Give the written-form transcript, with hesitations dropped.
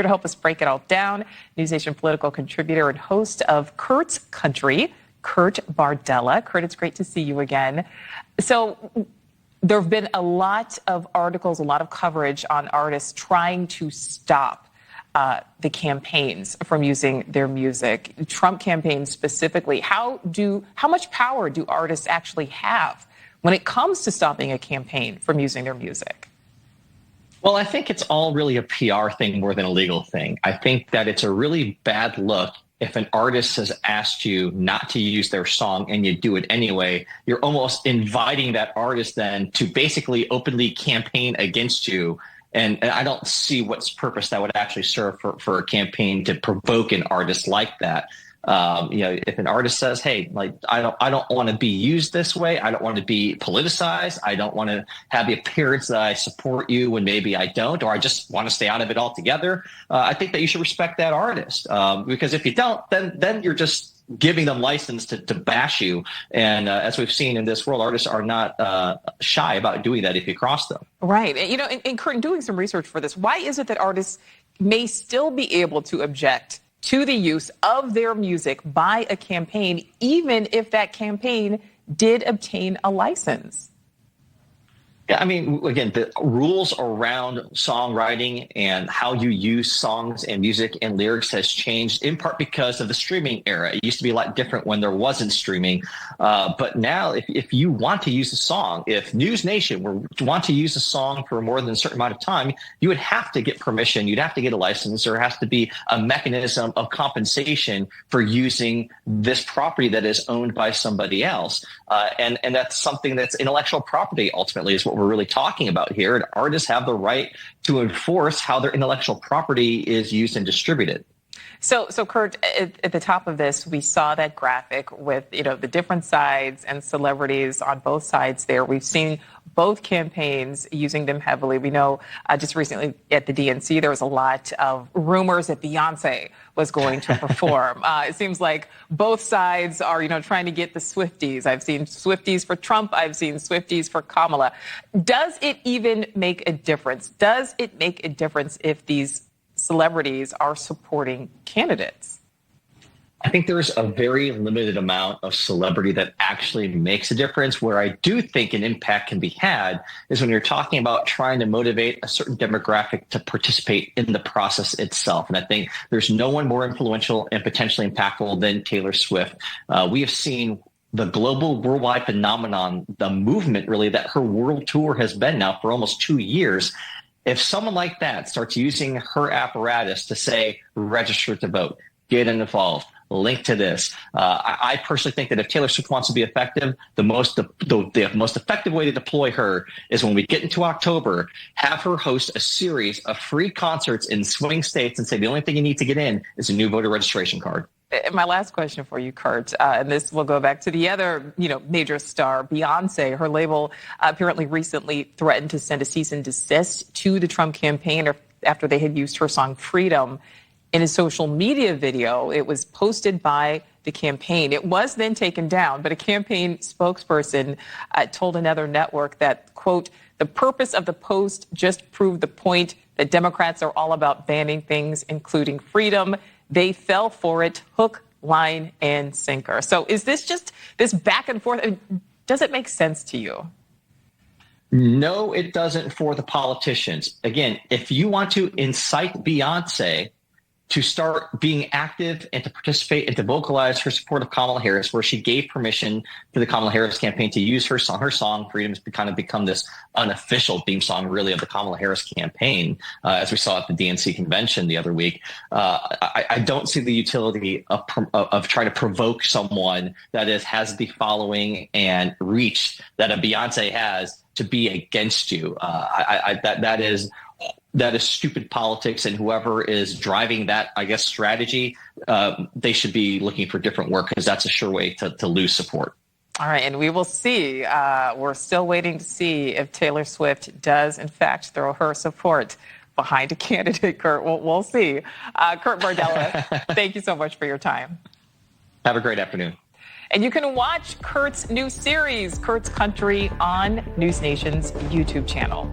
To help us break it all down, News Nation political contributor and host of Kurt's Country, Kurt Bardella. Kurt, it's great to see you again. So there have been a lot of articles, a lot of coverage on artists trying to stop the campaigns from using their music. Trump campaigns specifically. How much power do artists actually have when it comes to stopping a campaign from using their music? Well, I think it's all really a PR thing more than a legal thing. I think that it's a really bad look if an artist has asked you not to use their song and you do it anyway. You're almost inviting that artist then to basically openly campaign against you. And I don't see what's purpose that would actually serve for a campaign to provoke an artist like that. If an artist says, hey, like, I don't want to be used this way. I don't want to be politicized. I don't want to have the appearance that I support you when maybe I don't, or I just want to stay out of it altogether. I think that you should respect that artist, because if you don't, then you're just giving them license to bash you. And as we've seen in this world, artists are not shy about doing that if you cross them. Right. And Kurt, doing some research for this, why is it that artists may still be able to object to the use of their music by a campaign, even if that campaign did obtain a license? Yeah, I mean, again, the rules around songwriting and how you use songs and music and lyrics has changed in part because of the streaming era. It used to be a lot different when there wasn't streaming. But now if you want to use a song, if News Nation want to use a song for more than a certain amount of time, you would have to get permission. You'd have to get a license. There has to be a mechanism of compensation for using this property that is owned by somebody else. And that's something that's intellectual property, ultimately, is what we're really talking about here. And artists have the right to enforce how their intellectual property is used and distributed. So Kurt, at the top of this, we saw that graphic with, the different sides and celebrities on both sides there. We've seen both campaigns using them heavily. We know just recently at the DNC, there was a lot of rumors that Beyonce was going to perform. It seems like both sides are, trying to get the Swifties. I've seen Swifties for Trump. I've seen Swifties for Kamala. Does it even make a difference? Does it make a difference if these celebrities are supporting candidates? I think there's a very limited amount of celebrity that actually makes a difference. Where I do think an impact can be had is when you're talking about trying to motivate a certain demographic to participate in the process itself. And I think there's no one more influential and potentially impactful than Taylor Swift. We have seen the global worldwide phenomenon, the movement really that her world tour has been now for almost 2 years. If someone like that starts using her apparatus to say, register to vote, get involved, link to this, I personally think that if Taylor Swift wants to be effective, the most effective way to deploy her is when we get into October, have her host a series of free concerts in swing states and say the only thing you need to get in is a new voter registration card. My last question for you, Kurt, and this will go back to the other, major star, Beyonce. Her label apparently recently threatened to send a cease and desist to the Trump campaign after they had used her song Freedom in a social media video. It was posted by the campaign. It was then taken down, but a campaign spokesperson told another network that, quote, the purpose of the post just proved the point that Democrats are all about banning things, including freedom. They fell for it, hook, line, and sinker. So is this just this back and forth? I mean, does it make sense to you? No, it doesn't for the politicians. Again, if you want to incite Beyonce to start being active and to participate and to vocalize her support of Kamala Harris, where she gave permission to the Kamala Harris campaign to use her song, Freedom, has kind of become this unofficial theme song, really, of the Kamala Harris campaign, as we saw at the DNC convention the other week. I don't see the utility of trying to provoke someone that has the following and reach that a Beyonce has to be against you. That is stupid politics, and whoever is driving that, strategy, they should be looking for different work, because that's a sure way to lose support. All right, and we will see. We're still waiting to see if Taylor Swift does, in fact, throw her support behind a candidate, Kurt. We'll see. Kurt Bardella, thank you so much for your time. Have a great afternoon. And you can watch Kurt's new series, Kurt's Country, on News Nation's YouTube channel.